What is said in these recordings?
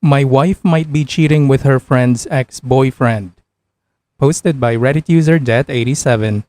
My wife might be cheating with her friend's ex-boyfriend. Posted by Reddit user Det87.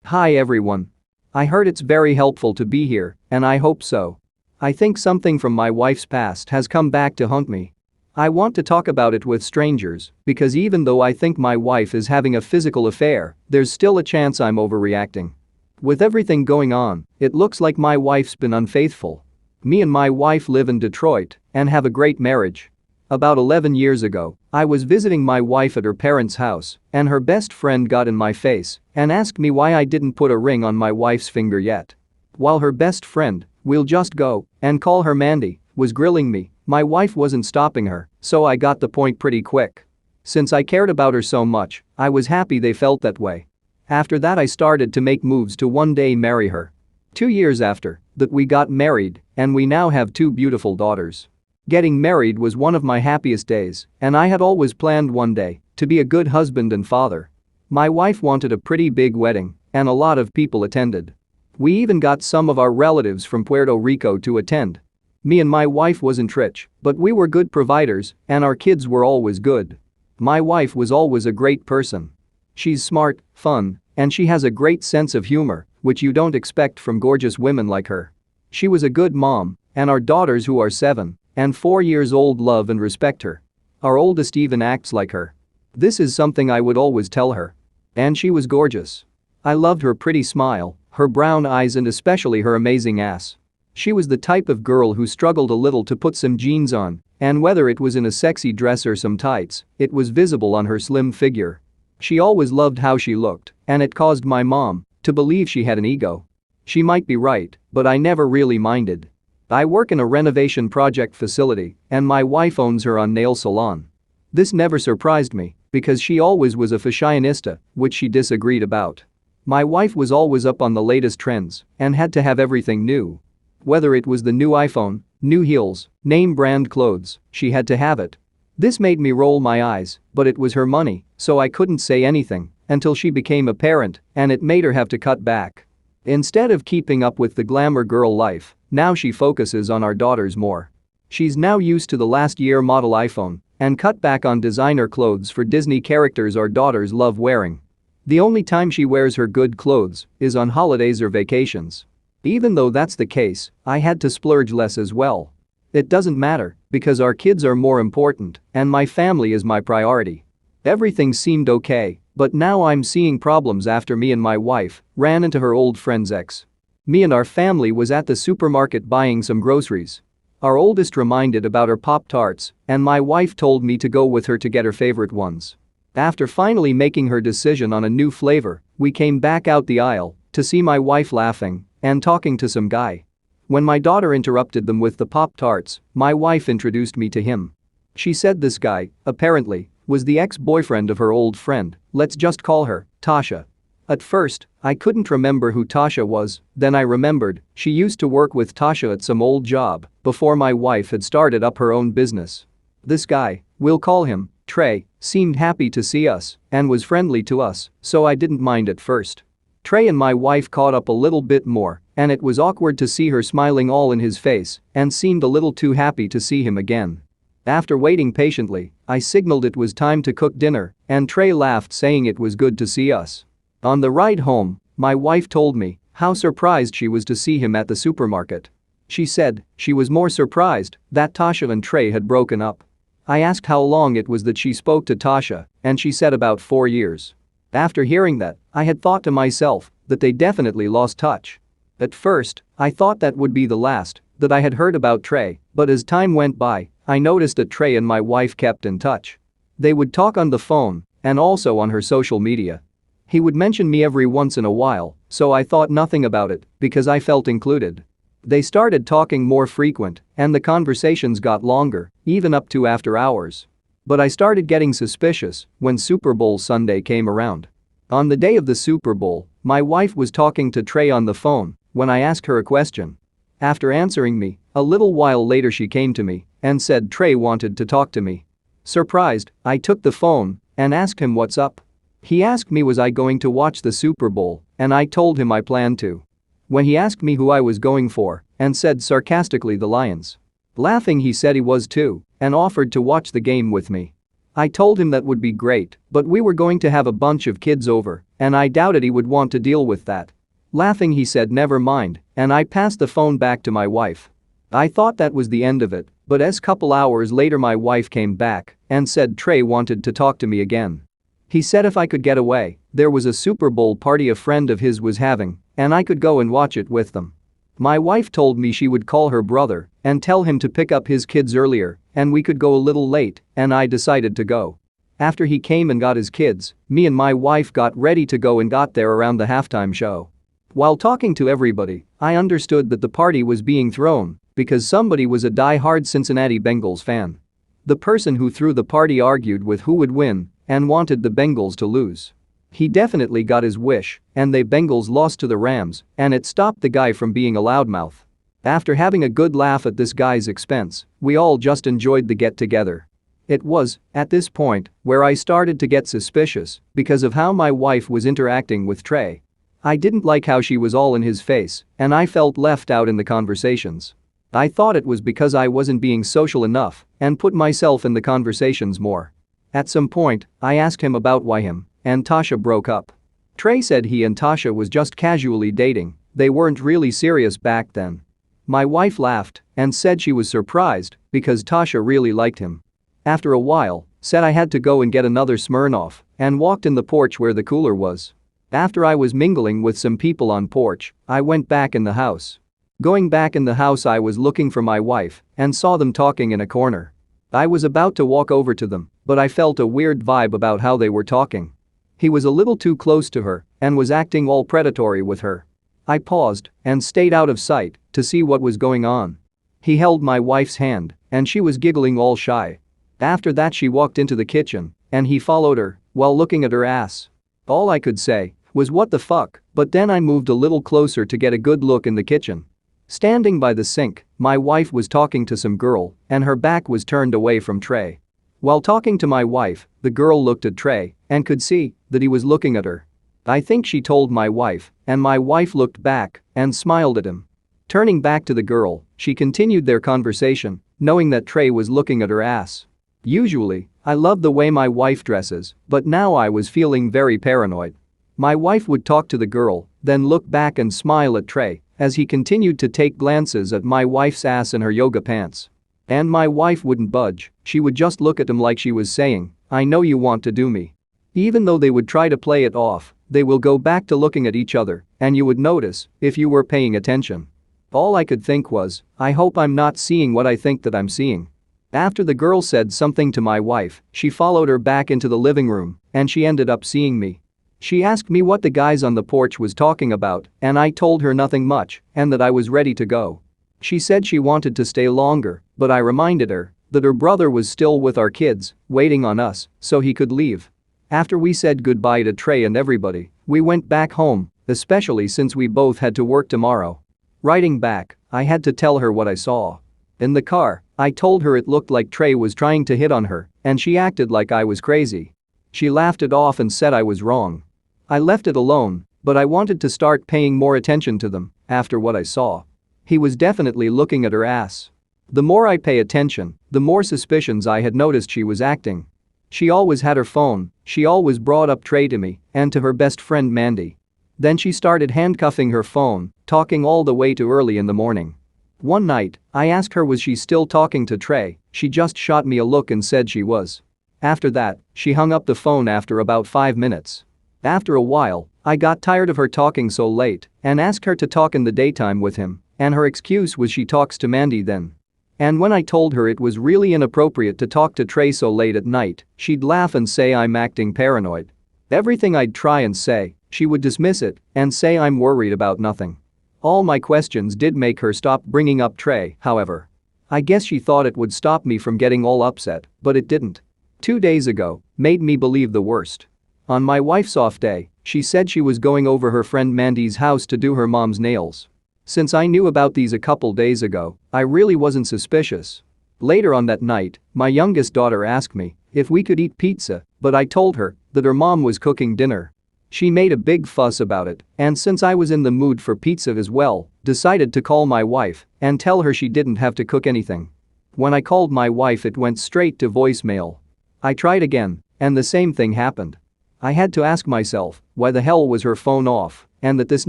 Hi everyone. I heard it's very helpful to be here, and I hope so. I think something from my wife's past has come back to haunt me. I want to talk about it with strangers because even though I think my wife is having a physical affair, there's still a chance I'm overreacting. With everything going on, it looks like my wife's been unfaithful. Me and my wife live in Detroit and have a great marriage. About 11 years ago, I was visiting my wife at her parents' house, and her best friend got in my face and asked me why I didn't put a ring on my wife's finger yet. While her best friend, we'll just go and call her Mandy, was grilling me, my wife wasn't stopping her, so I got the point pretty quick. Since I cared about her so much, I was happy they felt that way. After that I started to make moves to one day marry her. 2 years after that we got married, and we now have 2 beautiful daughters. Getting married was one of my happiest days, and I had always planned one day to be a good husband and father. My wife wanted a pretty big wedding, and a lot of people attended. We even got some of our relatives from Puerto Rico to attend. Me and my wife wasn't rich, but we were good providers, and our kids were always good. My wife was always a great person. She's smart, fun, and she has a great sense of humor, which you don't expect from gorgeous women like her. She was a good mom, and our daughters who are 7 and 4 years old love and respect her. Our oldest even acts like her. This is something I would always tell her. And she was gorgeous. I loved her pretty smile, her brown eyes and especially her amazing ass. She was the type of girl who struggled a little to put some jeans on, and whether it was in a sexy dress or some tights, it was visible on her slim figure. She always loved how she looked, and it caused my mom to believe she had an ego. She might be right, but I never really minded. I work in a renovation project facility, and my wife owns her own nail salon. This never surprised me, because she always was a fashionista, which she disagreed about. My wife was always up on the latest trends and had to have everything new. Whether it was the new iPhone, new heels, name brand clothes, she had to have it. This made me roll my eyes, but it was her money, so I couldn't say anything until she became a parent, and it made her have to cut back. Instead of keeping up with the glamour girl life, now she focuses on our daughters more. She's now used to the last year model iPhone and cut back on designer clothes for Disney characters our daughters love wearing. The only time she wears her good clothes is on holidays or vacations. Even though that's the case, I had to splurge less as well. It doesn't matter because our kids are more important and my family is my priority. Everything seemed okay, but now I'm seeing problems after me and my wife ran into her old friend's ex. Me and our family was at the supermarket buying some groceries. Our oldest reminded about her Pop-Tarts, and my wife told me to go with her to get her favorite ones. After finally making her decision on a new flavor, we came back out the aisle to see my wife laughing and talking to some guy. When my daughter interrupted them with the Pop-Tarts, my wife introduced me to him. She said this guy, apparently, was the ex-boyfriend of her old friend, let's just call her Tasha. At first, I couldn't remember who Tasha was, then I remembered she used to work with Tasha at some old job before my wife had started up her own business. This guy, we'll call him Trey, seemed happy to see us and was friendly to us, so I didn't mind at first. Trey and my wife caught up a little bit more, and it was awkward to see her smiling all in his face and seemed a little too happy to see him again. After waiting patiently, I signaled it was time to cook dinner, and Trey laughed saying it was good to see us. On the ride home, my wife told me how surprised she was to see him at the supermarket. She said she was more surprised that Tasha and Trey had broken up. I asked how long it was that she spoke to Tasha, and she said about 4 years. After hearing that, I had thought to myself that they definitely lost touch. At first, I thought that would be the last that I had heard about Trey, but as time went by, I noticed that Trey and my wife kept in touch. They would talk on the phone and also on her social media. He would mention me every once in a while, so I thought nothing about it because I felt included. They started talking more frequent and the conversations got longer, even up to after hours. But I started getting suspicious when Super Bowl Sunday came around. On the day of the Super Bowl, my wife was talking to Trey on the phone when I asked her a question. After answering me, a little while later she came to me and said Trey wanted to talk to me. Surprised, I took the phone and asked him what's up. He asked me was I going to watch the Super Bowl, and I told him I planned to. When he asked me who I was going for and said sarcastically the Lions. Laughing he said he was too and offered to watch the game with me. I told him that would be great, but we were going to have a bunch of kids over, and I doubted he would want to deal with that. Laughing, he said never mind, and I passed the phone back to my wife. I thought that was the end of it, but a couple hours later my wife came back and said Trey wanted to talk to me again. He said if I could get away, there was a Super Bowl party a friend of his was having, and I could go and watch it with them. My wife told me she would call her brother and tell him to pick up his kids earlier, and we could go a little late, and I decided to go. After he came and got his kids, me and my wife got ready to go and got there around the halftime show. While talking to everybody, I understood that the party was being thrown because somebody was a die-hard Cincinnati Bengals fan. The person who threw the party argued with who would win and wanted the Bengals to lose. He definitely got his wish, and the Bengals lost to the Rams, and it stopped the guy from being a loudmouth. After having a good laugh at this guy's expense, we all just enjoyed the get-together. It was, at this point, where I started to get suspicious because of how my wife was interacting with Trey. I didn't like how she was all in his face, and I felt left out in the conversations. I thought it was because I wasn't being social enough and put myself in the conversations more. At some point, I asked him about why him and Tasha broke up. Trey said he and Tasha was just casually dating, they weren't really serious back then. My wife laughed and said she was surprised because Tasha really liked him. After a while, said I had to go and get another Smirnoff and walked in the porch where the cooler was. After I was mingling with some people on porch, I went back in the house. Going back in the house, I was looking for my wife and saw them talking in a corner. I was about to walk over to them, but I felt a weird vibe about how they were talking. He was a little too close to her and was acting all predatory with her. I paused and stayed out of sight to see what was going on. He held my wife's hand and she was giggling all shy. After that, she walked into the kitchen and he followed her while looking at her ass. All I could say was what the fuck, but then I moved a little closer to get a good look in the kitchen. Standing by the sink, my wife was talking to some girl and her back was turned away from Trey. While talking to my wife, the girl looked at Trey and could see that he was looking at her. I think she told my wife, and my wife looked back and smiled at him. Turning back to the girl, she continued their conversation, knowing that Trey was looking at her ass. Usually, I love the way my wife dresses, but now I was feeling very paranoid. My wife would talk to the girl, then look back and smile at Trey as he continued to take glances at my wife's ass in her yoga pants. And my wife wouldn't budge, she would just look at him like she was saying, I know you want to do me. Even though they would try to play it off, they will go back to looking at each other, and you would notice if you were paying attention. All I could think was, I hope I'm not seeing what I think that I'm seeing. After the girl said something to my wife, she followed her back into the living room, and she ended up seeing me. She asked me what the guys on the porch was talking about, and I told her nothing much and that I was ready to go. She said she wanted to stay longer, but I reminded her that her brother was still with our kids, waiting on us, so he could leave. After we said goodbye to Trey and everybody, we went back home, especially since we both had to work tomorrow. Riding back, I had to tell her what I saw. In the car, I told her it looked like Trey was trying to hit on her, and she acted like I was crazy. She laughed it off and said I was wrong. I left it alone, but I wanted to start paying more attention to them after what I saw. He was definitely looking at her ass. The more I pay attention, the more suspicions I had noticed she was acting. She always had her phone, she always brought up Trey to me and to her best friend Mandy. Then she started handcuffing her phone, talking all the way to early in the morning. One night, I asked her was she still talking to Trey, she just shot me a look and said she was. After that, she hung up the phone after about 5 minutes. After a while, I got tired of her talking so late and asked her to talk in the daytime with him, and her excuse was she talks to Mandy then. And when I told her it was really inappropriate to talk to Trey so late at night, she'd laugh and say I'm acting paranoid. Everything I'd try and say, she would dismiss it and say I'm worried about nothing. All my questions did make her stop bringing up Trey, however. I guess she thought it would stop me from getting all upset, but it didn't. 2 days ago, made me believe the worst. On my wife's off day, she said she was going over her friend Mandy's house to do her mom's nails. Since I knew about these a couple days ago, I really wasn't suspicious. Later on that night, my youngest daughter asked me if we could eat pizza, but I told her that her mom was cooking dinner. She made a big fuss about it, and since I was in the mood for pizza as well, decided to call my wife and tell her she didn't have to cook anything. When I called my wife, it went straight to voicemail. I tried again, and the same thing happened. I had to ask myself, why the hell was her phone off, and that this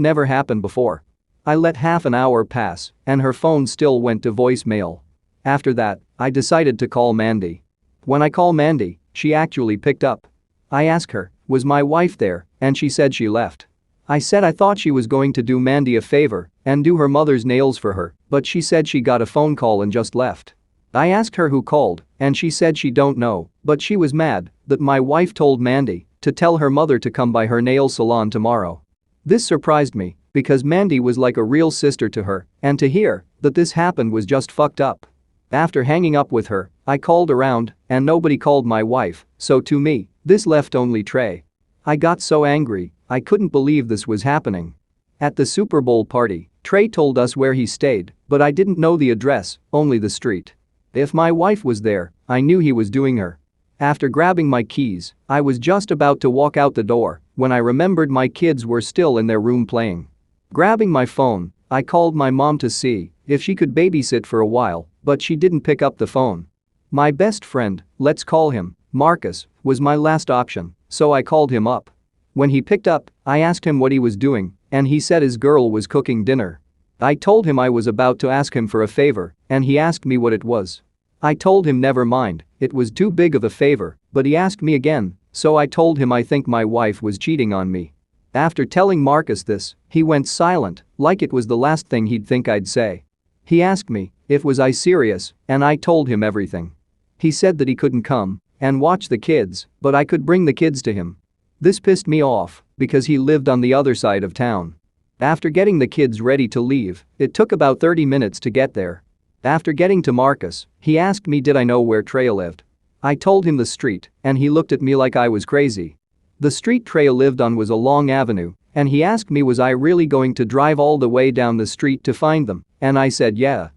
never happened before. I let half an hour pass, and her phone still went to voicemail. After that, I decided to call Mandy. When I call Mandy, she actually picked up. I asked her, was my wife there, and she said she left. I said I thought she was going to do Mandy a favor and do her mother's nails for her, but she said she got a phone call and just left. I asked her who called, and she said she don't know, but she was mad that my wife told Mandy to tell her mother to come by her nail salon tomorrow. This surprised me because Mandy was like a real sister to her, and to hear that this happened was just fucked up. After hanging up with her, I called around and nobody called my wife, so to me, this left only Trey. I got so angry, I couldn't believe this was happening. At the Super Bowl party, Trey told us where he stayed, but I didn't know the address, only the street. If my wife was there, I knew he was doing her. After grabbing my keys, I was just about to walk out the door when I remembered my kids were still in their room playing. Grabbing my phone, I called my mom to see if she could babysit for a while, but she didn't pick up the phone. My best friend, let's call him Marcus, was my last option, so I called him up. When he picked up, I asked him what he was doing, and he said his girl was cooking dinner. I told him I was about to ask him for a favor, and he asked me what it was. I told him never mind, it was too big of a favor, but he asked me again, so I told him I think my wife was cheating on me. After telling Marcus this, he went silent, like it was the last thing he'd think I'd say. He asked me if was I serious, and I told him everything. He said that he couldn't come and watch the kids, but I could bring the kids to him. This pissed me off because he lived on the other side of town. After getting the kids ready to leave, it took about 30 minutes to get there. After getting to Marcus, he asked me did I know where Trey lived. I told him the street, and he looked at me like I was crazy. The street Trey lived on was a long avenue, and he asked me was I really going to drive all the way down the street to find them, and I said yeah.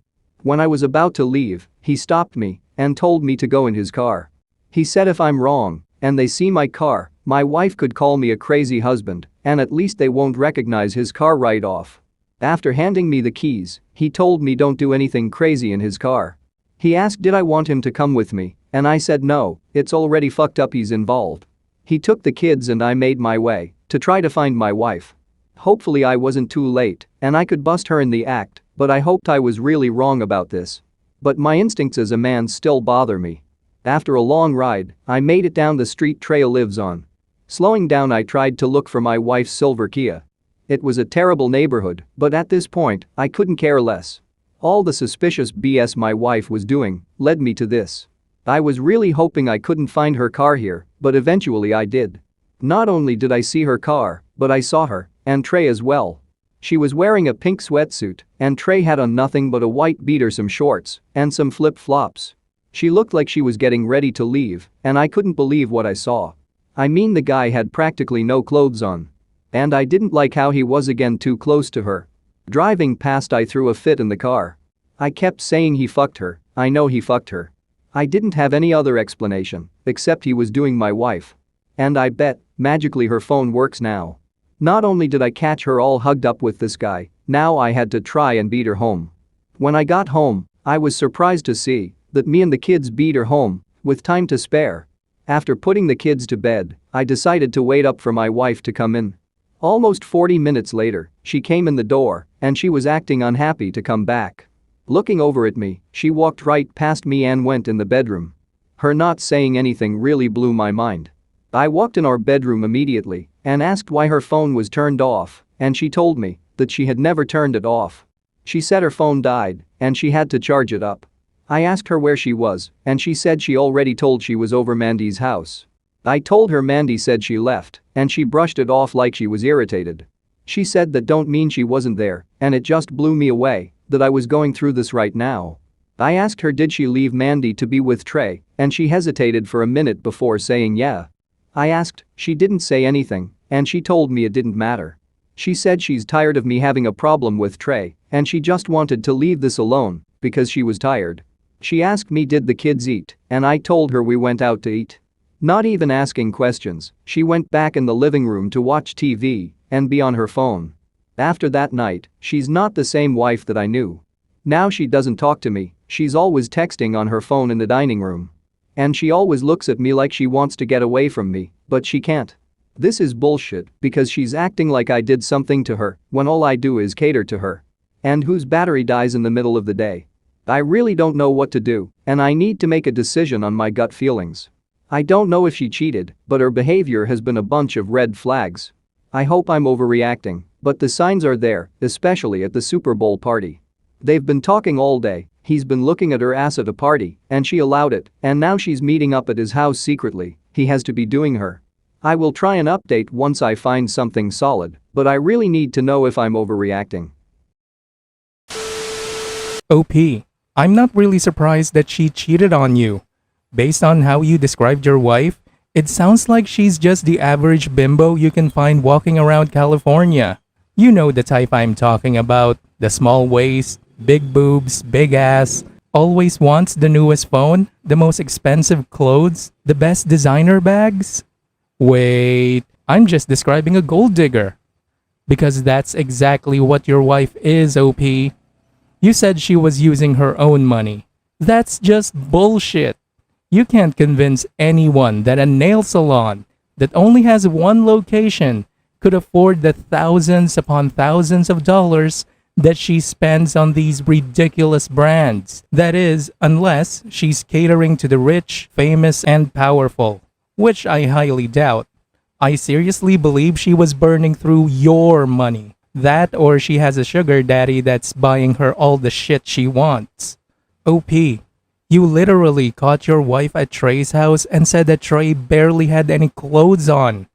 When I was about to leave, he stopped me and told me to go in his car. He said if I'm wrong and they see my car, my wife could call me a crazy husband, and at least they won't recognize his car right off. After handing me the keys, he told me don't do anything crazy in his car. He asked did I want him to come with me, and I said no, it's already fucked up he's involved. He took the kids and I made my way to try to find my wife. Hopefully I wasn't too late and I could bust her in the act, but I hoped I was really wrong about this. But my instincts as a man still bother me. After a long ride, I made it down the street Trey lives on. Slowing down, I tried to look for my wife's silver Kia. It was a terrible neighborhood, but at this point, I couldn't care less. All the suspicious BS my wife was doing led me to this. I was really hoping I couldn't find her car here, but eventually I did. Not only did I see her car, but I saw her, and Trey as well. She was wearing a pink sweatsuit, and Trey had on nothing but a white beater, some shorts, and some flip-flops. She looked like she was getting ready to leave, and I couldn't believe what I saw. I mean, the guy had practically no clothes on. And I didn't like how he was again too close to her. Driving past, I threw a fit in the car. I kept saying he fucked her, I know he fucked her. I didn't have any other explanation, except he was doing my wife. And I bet, magically her phone works now. Not only did I catch her all hugged up with this guy, now I had to try and beat her home. When I got home, I was surprised to see that me and the kids beat her home, with time to spare. After putting the kids to bed, I decided to wait up for my wife to come in. Almost 40 minutes later, she came in the door, and she was acting unhappy to come back. Looking over at me, she walked right past me and went in the bedroom. Her not saying anything really blew my mind. I walked in our bedroom immediately and asked why her phone was turned off, and she told me that she had never turned it off. She said her phone died and she had to charge it up. I asked her where she was, and she said she already told she was over Mandy's house. I told her Mandy said she left, and she brushed it off like she was irritated. She said that don't mean she wasn't there, and it just blew me away that I was going through this right now. I asked her did she leave Mandy to be with Trey, and she hesitated for a minute before saying yeah. I asked, she didn't say anything, and she told me it didn't matter. She said she's tired of me having a problem with Trey, and she just wanted to leave this alone because she was tired. She asked me did the kids eat, and I told her we went out to eat. Not even asking questions, she went back in the living room to watch TV and be on her phone. After that night, she's not the same wife that I knew. Now she doesn't talk to me, She's always texting on her phone in the dining room. And she always looks at me like she wants to get away from me, but she can't. This is bullshit because she's acting like I did something to her when all I do is cater to her. And whose battery dies in the middle of the day. I really don't know what to do, and I need to make a decision on my gut feelings. I don't know if she cheated, but her behavior has been a bunch of red flags. I hope I'm overreacting, but the signs are there, especially at the Super Bowl party. They've been talking all day, he's been looking at her ass at a party, and she allowed it, and now she's meeting up at his house secretly, he has to be doing her. I will try and update once I find something solid, but I really need to know if I'm overreacting. OP, I'm not really surprised that she cheated on you. Based on how you described your wife, it sounds like she's just the average bimbo you can find walking around California. You know the type I'm talking about, the small waist, big boobs, big ass, always wants the newest phone, the most expensive clothes, the best designer bags. Wait, I'm just describing a gold digger. Because that's exactly what your wife is, OP. You said she was using her own money. That's just bullshit. You can't convince anyone that a nail salon that only has one location could afford the thousands upon thousands of dollars that she spends on these ridiculous brands. That is, unless she's catering to the rich, famous, and powerful, which I highly doubt. I seriously believe she was burning through your money. That or she has a sugar daddy that's buying her all the shit she wants. OP, you literally caught your wife at Trey's house and said that Trey barely had any clothes on.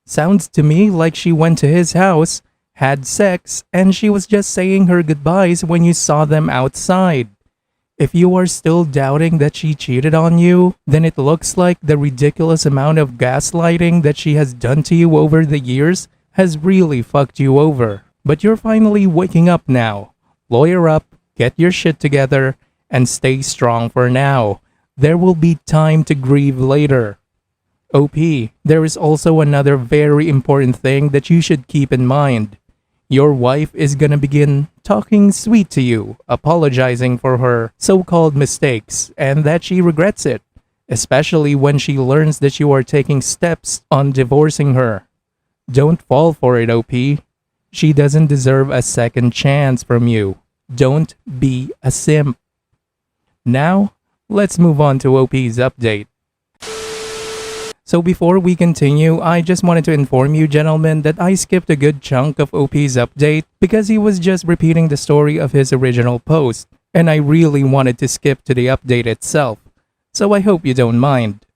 Sounds to me like she went to his house, had sex, and she was just saying her goodbyes when you saw them outside. If you are still doubting that she cheated on you, then it looks like the ridiculous amount of gaslighting that she has done to you over the years has really fucked you over. But you're finally waking up now. Lawyer up, get your shit together, and stay strong for now. There will be time to grieve later. OP, there is also another very important thing that you should keep in mind. Your wife is gonna begin talking sweet to you, apologizing for her so-called mistakes, and that she regrets it, especially when she learns that you are taking steps on divorcing her. Don't fall for it, OP. She doesn't deserve a second chance from you. Don't be a simp. Now, let's move on to OP's update. So before we continue, I just wanted to inform you gentlemen that I skipped a good chunk of OP's update because he was just repeating the story of his original post, and I really wanted to skip to the update itself. So I hope you don't mind.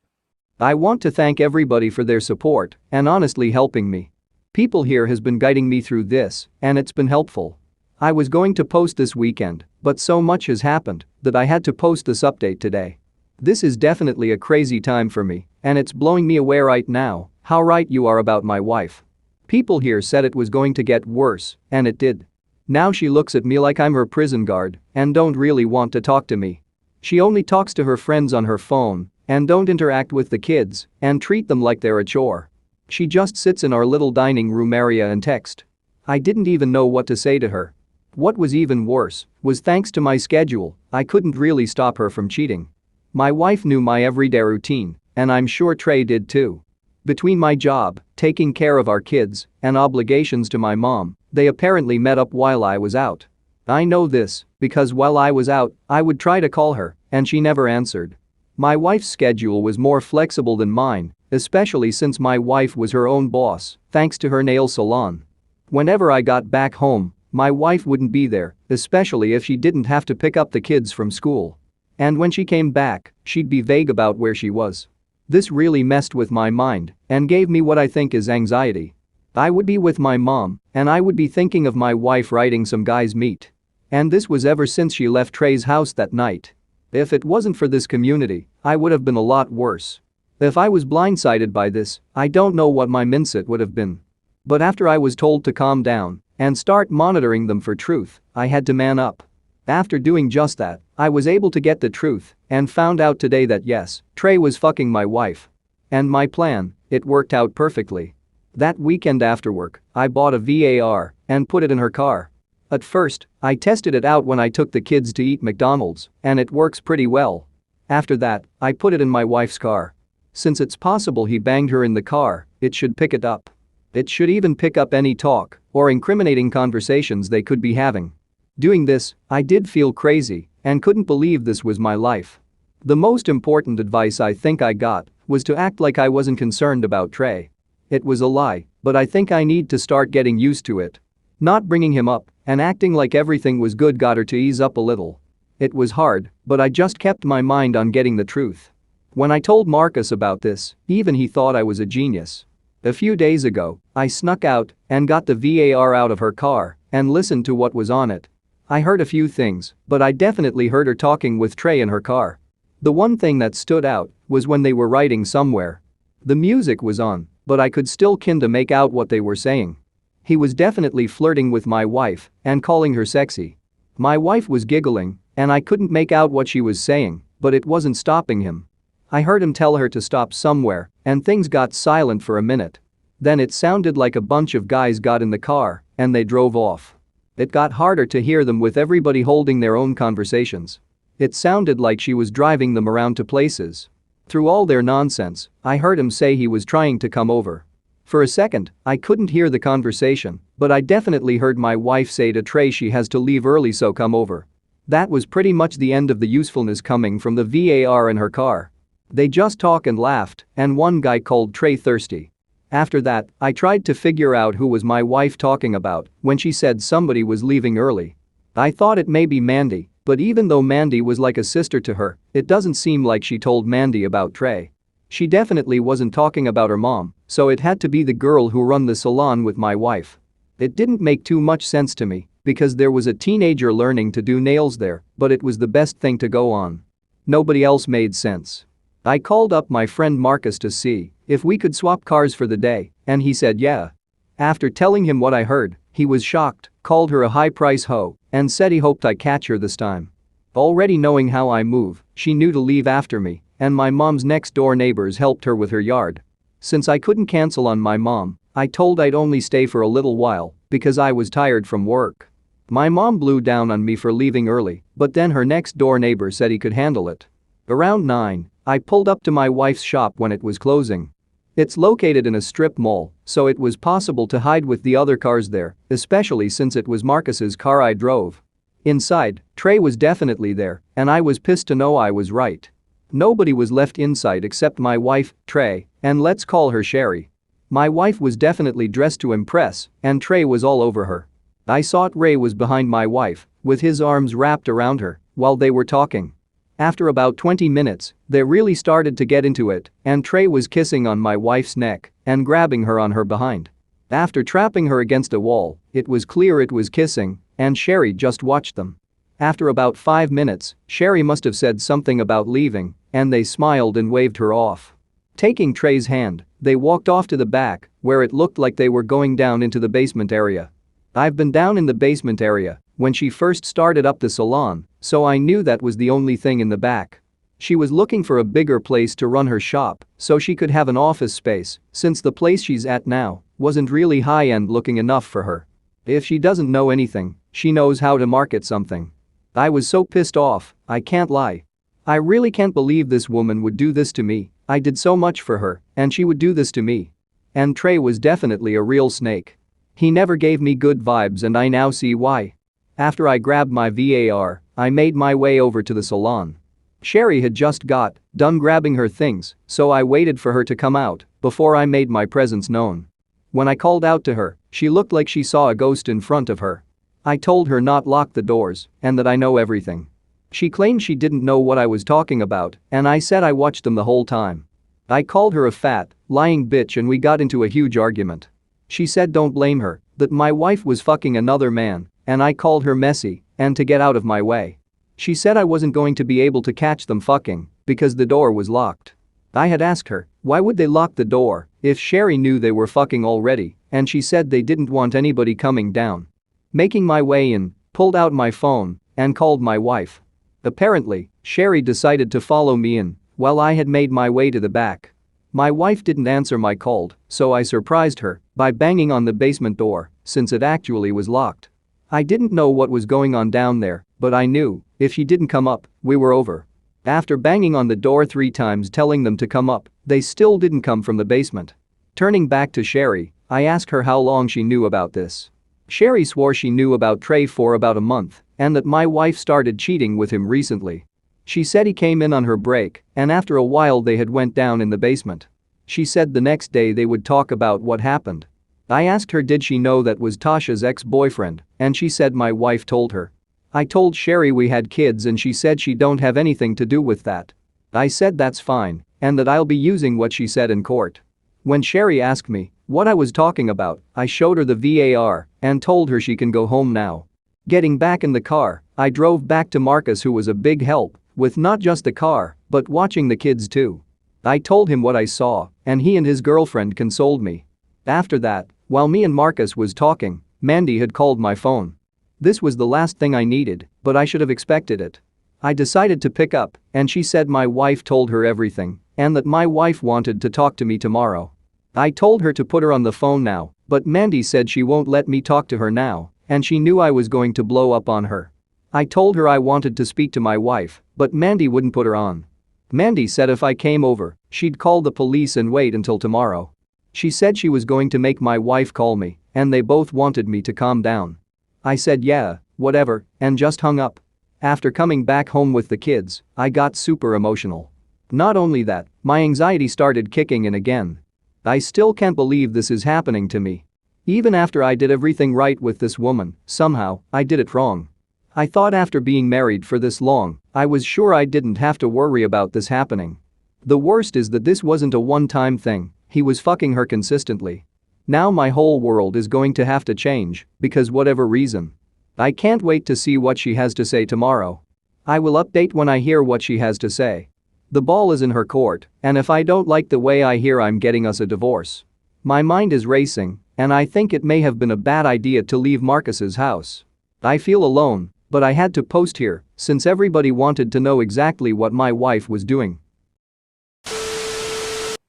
I want to thank everybody for their support and honestly helping me. People here has been guiding me through this, and it's been helpful. I was going to post this weekend, but so much has happened that I had to post this update today. This is definitely a crazy time for me, and it's blowing me away right now how right you are about my wife. People here said it was going to get worse, and it did. Now she looks at me like I'm her prison guard and don't really want to talk to me. She only talks to her friends on her phone and don't interact with the kids and treat them like they're a chore. She just sits in our little dining room area and text. I didn't even know what to say to her. What was even worse was thanks to my schedule, I couldn't really stop her from cheating. My wife knew my everyday routine, and I'm sure Trey did too. Between my job, taking care of our kids, and obligations to my mom, they apparently met up while I was out. I know this because while I was out, I would try to call her, and she never answered. My wife's schedule was more flexible than mine, especially since my wife was her own boss, thanks to her nail salon. Whenever I got back home, my wife wouldn't be there, especially if she didn't have to pick up the kids from school. And when she came back, she'd be vague about where she was. This really messed with my mind and gave me what I think is anxiety. I would be with my mom, and I would be thinking of my wife riding some guy's meat. And this was ever since she left Trey's house that night. If it wasn't for this community, I would have been a lot worse. If I was blindsided by this, I don't know what my mindset would have been. But after I was told to calm down and start monitoring them for truth, I had to man up. After doing just that, I was able to get the truth and found out today that yes, Trey was fucking my wife. And my plan, it worked out perfectly. That weekend after work, I bought a VAR and put it in her car. At first, I tested it out when I took the kids to eat McDonald's, and it works pretty well. After that, I put it in my wife's car. Since it's possible he banged her in the car, it should pick it up. It should even pick up any talk or incriminating conversations they could be having. Doing this, I did feel crazy and couldn't believe this was my life. The most important advice I think I got was to act like I wasn't concerned about Trey. It was a lie, but I think I need to start getting used to it. Not bringing him up and acting like everything was good got her to ease up a little. It was hard, but I just kept my mind on getting the truth. When I told Marcus about this, even he thought I was a genius. A few days ago, I snuck out and got the VAR out of her car and listened to what was on it. I heard a few things, but I definitely heard her talking with Trey in her car. The one thing that stood out was when they were riding somewhere. The music was on, but I could still kinda make out what they were saying. He was definitely flirting with my wife and calling her sexy. My wife was giggling, and I couldn't make out what she was saying, but it wasn't stopping him. I heard him tell her to stop somewhere, and things got silent for a minute. Then it sounded like a bunch of guys got in the car, and they drove off. It got harder to hear them with everybody holding their own conversations. It sounded like she was driving them around to places. Through all their nonsense, I heard him say he was trying to come over. For a second, I couldn't hear the conversation, but I definitely heard my wife say to Trey she has to leave early, so come over. That was pretty much the end of the usefulness coming from the VAR in her car. They just talked and laughed, and one guy called Trey thirsty. After that, I tried to figure out who was my wife talking about when she said somebody was leaving early. I thought it may be Mandy, but even though Mandy was like a sister to her, it doesn't seem like she told Mandy about Trey. She definitely wasn't talking about her mom, so it had to be the girl who run the salon with my wife. It didn't make too much sense to me because there was a teenager learning to do nails there, but it was the best thing to go on. Nobody else made sense. I called up my friend Marcus to see if we could swap cars for the day, and he said yeah. After telling him what I heard, he was shocked, called her a high-price hoe, and said he hoped I catch her this time. Already knowing how I move, she knew to leave after me, and my mom's next-door neighbors helped her with her yard. Since I couldn't cancel on my mom, I told I'd only stay for a little while because I was tired from work. My mom blew down on me for leaving early, but then her next-door neighbor said he could handle it. Around 9, I pulled up to my wife's shop when it was closing. It's located in a strip mall, so it was possible to hide with the other cars there, especially since it was Marcus's car I drove. Inside, Trey was definitely there, and I was pissed to know I was right. Nobody was left inside except my wife, Trey, and let's call her Sherry. My wife was definitely dressed to impress, and Trey was all over her. I saw Ray was behind my wife, with his arms wrapped around her, while they were talking. After about 20 minutes, they really started to get into it, and Trey was kissing on my wife's neck and grabbing her on her behind. After trapping her against a wall, it was clear it was kissing, and Sherry just watched them. After about 5 minutes, Sherry must have said something about leaving, and they smiled and waved her off. Taking Trey's hand, they walked off to the back, where it looked like they were going down into the basement area. I've been down in the basement area when she first started up the salon, so I knew that was the only thing in the back. She was looking for a bigger place to run her shop so she could have an office space, since the place she's at now wasn't really high-end looking enough for her. If she doesn't know anything, she knows how to market something. I was so pissed off, I can't lie. I really can't believe this woman would do this to me. I did so much for her, and she would do this to me. And Trey was definitely a real snake. He never gave me good vibes, and I now see why. After I grabbed my VAR, I made my way over to the salon. Sherry had just got done grabbing her things, so I waited for her to come out before I made my presence known. When I called out to her, she looked like she saw a ghost in front of her. I told her not lock the doors and that I know everything. She claimed she didn't know what I was talking about, and I said I watched them the whole time. I called her a fat, lying bitch, and we got into a huge argument. She said don't blame her, that my wife was fucking another man, and I called her messy and to get out of my way. She said I wasn't going to be able to catch them fucking because the door was locked. I had asked her why would they lock the door if Sherry knew they were fucking already, and she said they didn't want anybody coming down. Making my way in, pulled out my phone and called my wife. Apparently, Sherry decided to follow me in while I had made my way to the back. My wife didn't answer my call, so I surprised her by banging on the basement door since it actually was locked. I didn't know what was going on down there, but I knew, if she didn't come up, we were over. After banging on the door 3 times telling them to come up, they still didn't come from the basement. Turning back to Sherry, I asked her how long she knew about this. Sherry swore she knew about Trey for about a month and that my wife started cheating with him recently. She said he came in on her break and after a while they had went down in the basement. She said the next day they would talk about what happened. I asked her did she know that was Tasha's ex-boyfriend and she said my wife told her. I told Sherry we had kids and she said she don't have anything to do with that. I said that's fine and that I'll be using what she said in court. When Sherry asked me what I was talking about, I showed her the VAR and told her she can go home now. Getting back in the car, I drove back to Marcus, who was a big help with not just the car but watching the kids too. I told him what I saw and he and his girlfriend consoled me. After that, while me and Marcus was talking, Mandy had called my phone. This was the last thing I needed, but I should have expected it. I decided to pick up and she said my wife told her everything and that my wife wanted to talk to me tomorrow. I told her to put her on the phone now, but Mandy said she won't let me talk to her now and she knew I was going to blow up on her. I told her I wanted to speak to my wife, but Mandy wouldn't put her on. Mandy said if I came over, she'd call the police and wait until tomorrow. She said she was going to make my wife call me and they both wanted me to calm down. I said yeah, whatever, and just hung up. After coming back home with the kids, I got super emotional. Not only that, my anxiety started kicking in again. I still can't believe this is happening to me. Even after I did everything right with this woman, somehow, I did it wrong. I thought after being married for this long, I was sure I didn't have to worry about this happening. The worst is that this wasn't a one-time thing, he was fucking her consistently. Now my whole world is going to have to change, because whatever reason. I can't wait to see what she has to say tomorrow. I will update when I hear what she has to say. The ball is in her court, and if I don't like the way I hear I'm getting us a divorce. My mind is racing, and I think it may have been a bad idea to leave Marcus's house. I feel alone, but I had to post here since everybody wanted to know exactly what my wife was doing.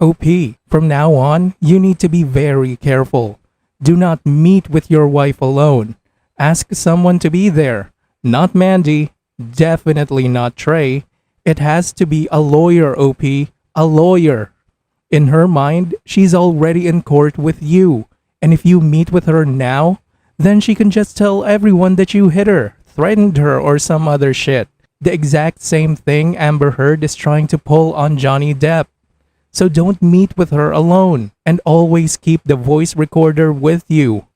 OP, from now on, you need to be very careful. Do not meet with your wife alone. Ask someone to be there. Not Mandy. Definitely not Trey. It has to be a lawyer, OP. A lawyer. In her mind, she's already in court with you. And if you meet with her now, then she can just tell everyone that you hit her, threatened her, or some other shit. The exact same thing Amber Heard is trying to pull on Johnny Depp. So don't meet with her alone and always keep the voice recorder with you.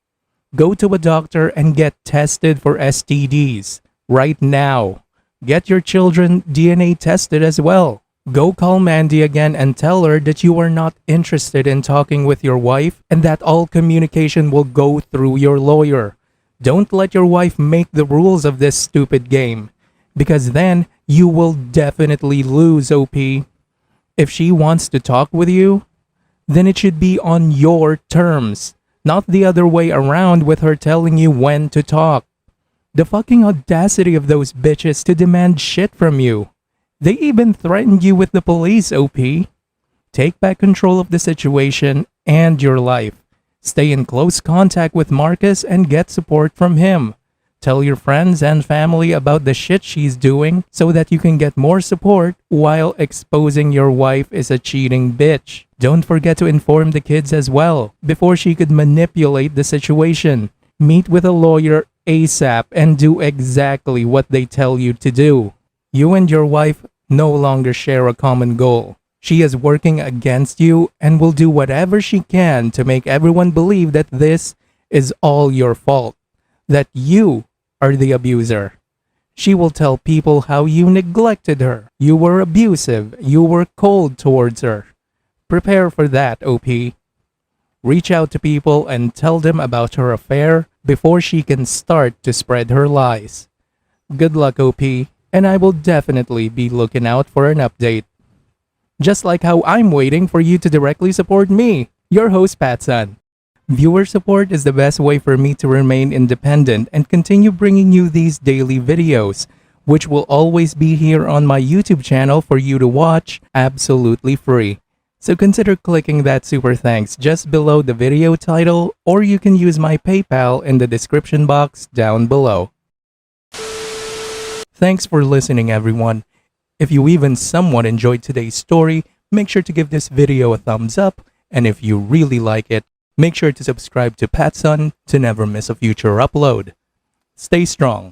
Go to a doctor and get tested for STDs right now. Get your children DNA tested as well. Go call Mandy again and tell her that you are not interested in talking with your wife and that all communication will go through your lawyer. Don't let your wife make the rules of this stupid game, because then you will definitely lose, OP. If she wants to talk with you, then it should be on your terms, not the other way around with her telling you when to talk. The fucking audacity of those bitches to demand shit from you. They even threatened you with the police, OP. Take back control of the situation and your life. Stay in close contact with Marcus and get support from him. Tell your friends and family about the shit she's doing so that you can get more support while exposing your wife is a cheating bitch. Don't forget to inform the kids as well before she could manipulate the situation. Meet with a lawyer ASAP and do exactly what they tell you to do. You and your wife no longer share a common goal. She is working against you and will do whatever she can to make everyone believe that this is all your fault, that you are the abuser. She will tell people how you neglected her, you were abusive, you were cold towards her. Prepare for that, OP. Reach out to people and tell them about her affair before she can start to spread her lies. Good luck, OP, and I will definitely be looking out for an update. Just like how I'm waiting for you to directly support me, your host Patson. Viewer support is the best way for me to remain independent and continue bringing you these daily videos, which will always be here on my YouTube channel for you to watch absolutely free. So consider clicking that super thanks just below the video title, or you can use my PayPal in the description box down below. Thanks for listening, everyone. If you even somewhat enjoyed today's story, make sure to give this video a thumbs up, and if you really like it, make sure to subscribe to Patson to never miss a future upload. Stay strong.